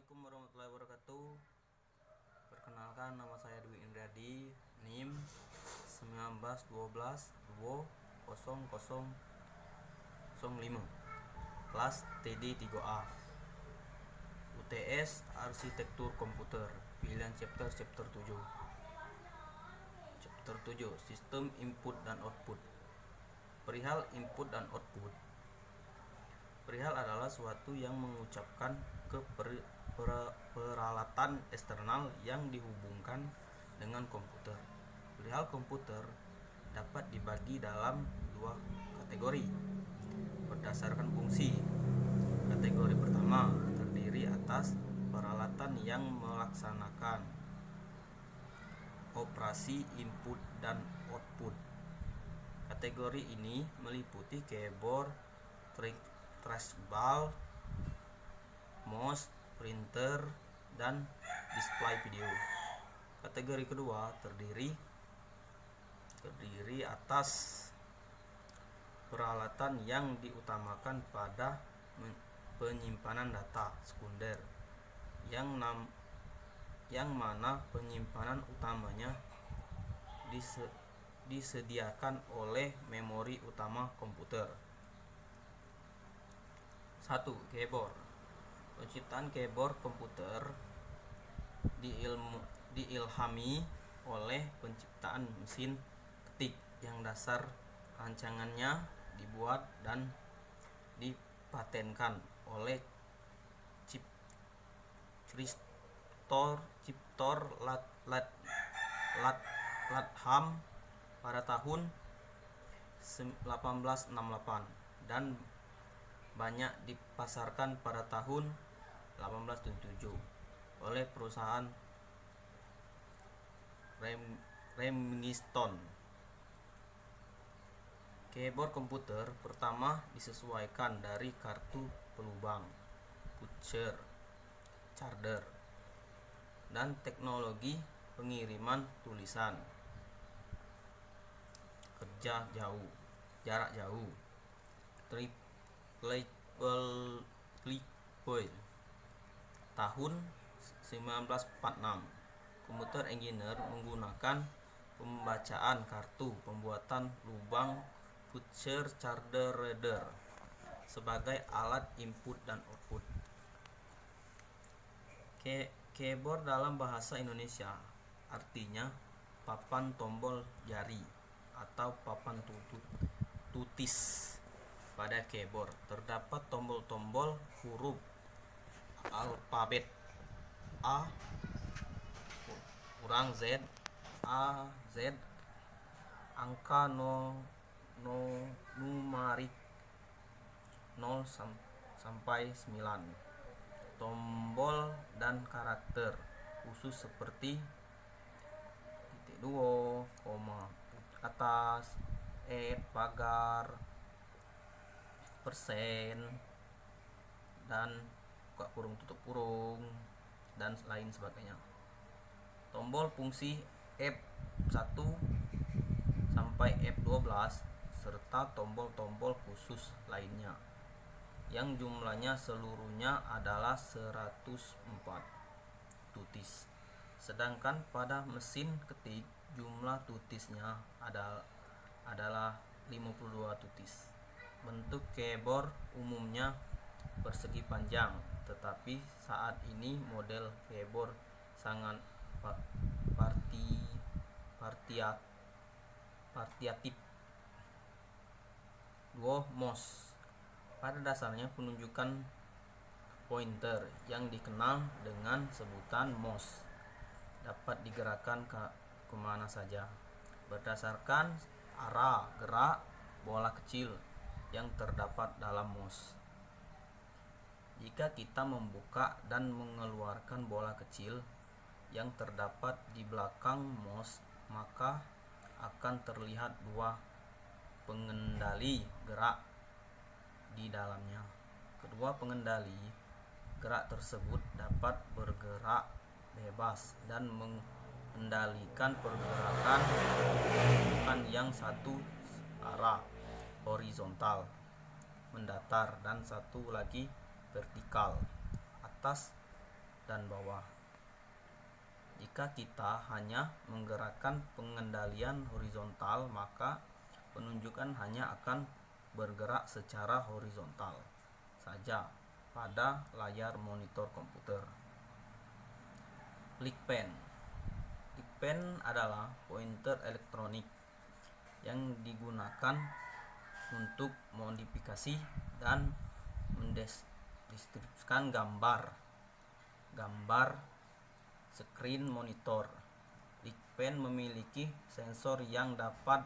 Assalamualaikum warahmatullahi wabarakatuh. Perkenalkan, nama saya Dwi Indriadi, NIM 1912-200005, kelas TD3A, UTS Arsitektur Komputer, pilihan chapter 7. Chapter 7, Sistem Input dan Output. Perihal input dan output. Perihal adalah suatu yang mengucapkan ke peralatan eksternal yang dihubungkan dengan komputer. Perihal komputer dapat dibagi dalam dua kategori berdasarkan fungsi. Kategori pertama terdiri atas peralatan yang melaksanakan operasi input dan output. Kategori ini meliputi keyboard, trackball, mouse, printer, dan display video. Kategori kedua terdiri atas peralatan yang diutamakan pada penyimpanan data sekunder, yang mana penyimpanan utamanya disediakan oleh memori utama komputer. 1. Keyboard. Penciptaan keyboard komputer diilhami oleh penciptaan mesin ketik yang dasar rancangannya dibuat dan dipatenkan oleh Christopher Latham pada tahun 1868 dan banyak dipasarkan pada tahun 1877 oleh perusahaan Remington. Keyboard komputer pertama disesuaikan dari kartu pelubang, puncture, charger, dan teknologi pengiriman tulisan jarak jauh, clipboard. Tahun 1946, komputer engineer menggunakan pembacaan kartu pembuatan lubang puncture charger reader sebagai alat input dan output. Keyboard dalam bahasa Indonesia artinya papan tombol jari atau papan tutis. Pada keyboard terdapat tombol-tombol huruf alfabet A kurang Z, A, Z, angka numerik 0 sampai 9, tombol dan karakter khusus seperti titik 2, koma atas, pagar, persen, dan buka kurung tutup kurung, dan lain sebagainya. Tombol fungsi F1 sampai F12 serta tombol-tombol khusus lainnya yang jumlahnya seluruhnya adalah 104 tutis. Sedangkan pada mesin ketik jumlah tutisnya adalah 52 tutis. Bentuk keyboard umumnya persegi panjang, tetapi saat ini model keyboard sangat variatif. 2. Mouse. Pada dasarnya penunjukan pointer yang dikenal dengan sebutan mouse dapat digerakkan kemana saja berdasarkan arah gerak bola kecil yang terdapat dalam mouse. Jika kita membuka dan mengeluarkan bola kecil yang terdapat di belakang mouse, maka akan terlihat dua pengendali gerak di dalamnya. Kedua pengendali gerak tersebut dapat bergerak bebas dan mengendalikan pergerakan bukan yang satu arah horizontal mendatar dan satu lagi vertikal atas dan bawah. Jika kita hanya menggerakkan pengendalian horizontal, maka penunjukan hanya akan bergerak secara horizontal saja pada layar monitor komputer. Clickpen. Clickpen adalah pointer elektronik yang digunakan untuk modifikasi dan mendistribusikan gambar screen monitor. Clickpen memiliki sensor yang dapat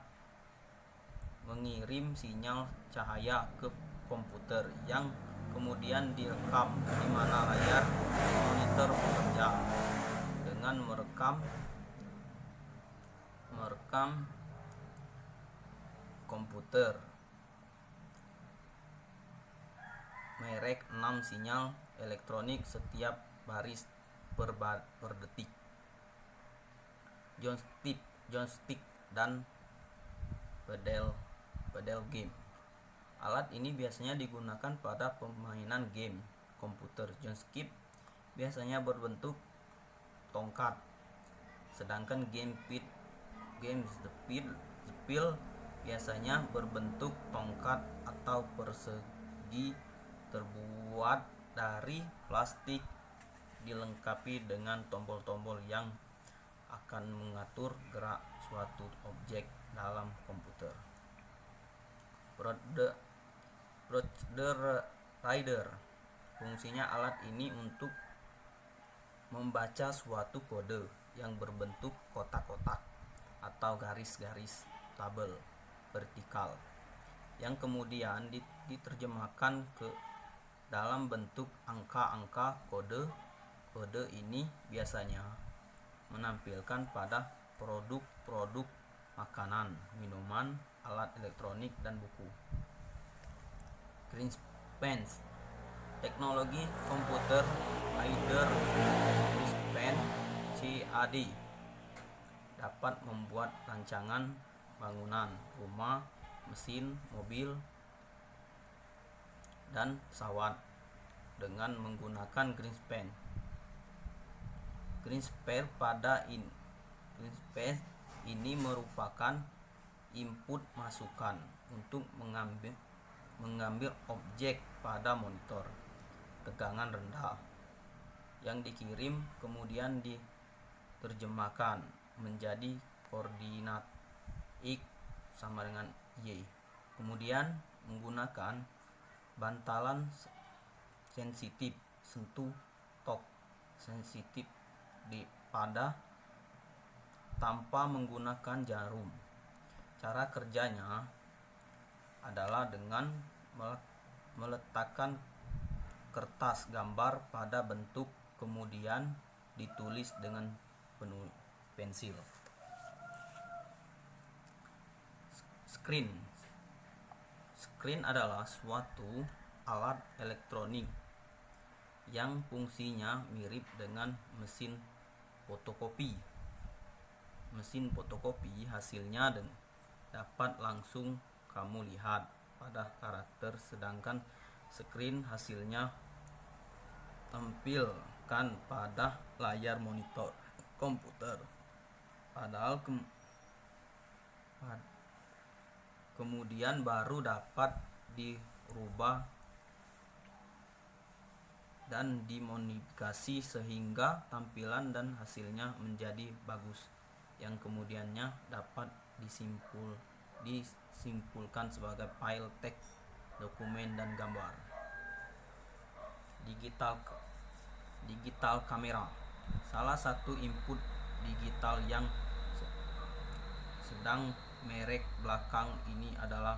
mengirim sinyal cahaya ke komputer yang kemudian direkam di mana layar monitor bekerja. Dengan merekam komputer merek 6 sinyal elektronik setiap baris per detik. Joystick dan pedal game. Alat ini biasanya digunakan pada permainan game komputer. Joystick biasanya berbentuk tongkat, sedangkan gamepad biasanya berbentuk tongkat atau persegi terbuat dari plastik, dilengkapi dengan tombol-tombol yang akan mengatur gerak suatu objek dalam komputer. Procedure Reader. Fungsinya alat ini untuk membaca suatu kode yang berbentuk kotak-kotak atau garis-garis tabel vertikal yang kemudian diterjemahkan ke dalam bentuk angka-angka kode. Kode ini biasanya menampilkan pada produk-produk makanan, minuman, alat elektronik, dan buku. Greenspan. Teknologi komputer Ader Greenspan CAD dapat membuat rancangan bangunan, rumah, mesin, mobil, dan pesawat dengan menggunakan Greenspan. Greenspan ini merupakan input masukan untuk mengambil objek pada monitor tegangan rendah yang dikirim kemudian diterjemahkan menjadi koordinat X sama dengan Y. Kemudian menggunakan bantalan sensitif sentuh torque sensitif pada tanpa menggunakan jarum. Cara kerjanya adalah dengan meletakkan kertas gambar pada bentuk kemudian ditulis dengan pensil. Screen adalah suatu alat elektronik yang fungsinya mirip dengan mesin fotokopi. Mesin fotokopi hasilnya dapat langsung kamu lihat pada karakter, sedangkan screen hasilnya tampilkan pada layar monitor komputer. Kemudian baru dapat dirubah dan dimodifikasi sehingga tampilan dan hasilnya menjadi bagus, yang kemudiannya dapat disimpulkan sebagai file teks, dokumen, dan gambar. Digital kamera. Salah satu input digital yang sedang merek belakang ini adalah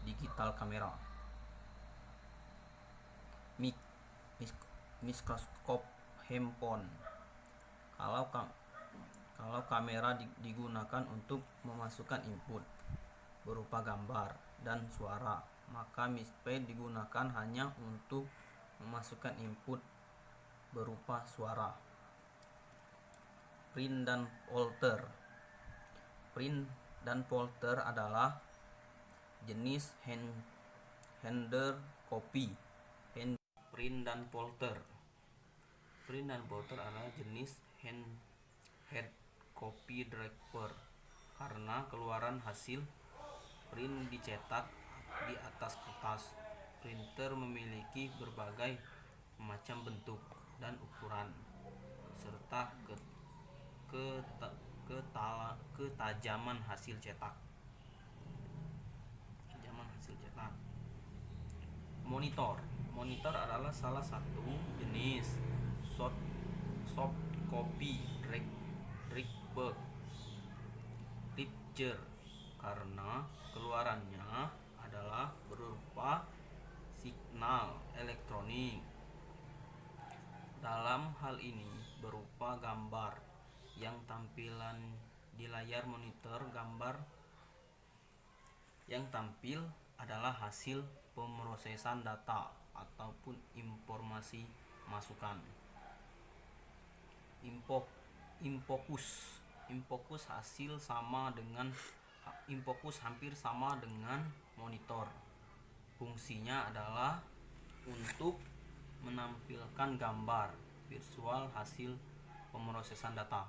digital kamera. Mikroskop handphone. Kalau kamera digunakan untuk memasukkan input berupa gambar dan suara, maka display digunakan hanya untuk memasukkan input berupa suara. Print dan folder adalah jenis handler copy. Print dan folder. Print dan plotter adalah jenis head copy driver karena keluaran hasil print dicetak di atas kertas. Printer memiliki berbagai macam bentuk dan ukuran serta ketajaman hasil cetak. Monitor adalah salah satu jenis soft copy driver karena keluarannya adalah berupa signal elektronik. Dalam hal ini berupa gambar yang tampilan di layar monitor. Gambar yang tampil adalah hasil pemrosesan data ataupun informasi masukan. Infocus hampir sama dengan monitor. Fungsinya adalah untuk menampilkan gambar visual hasil pemrosesan data.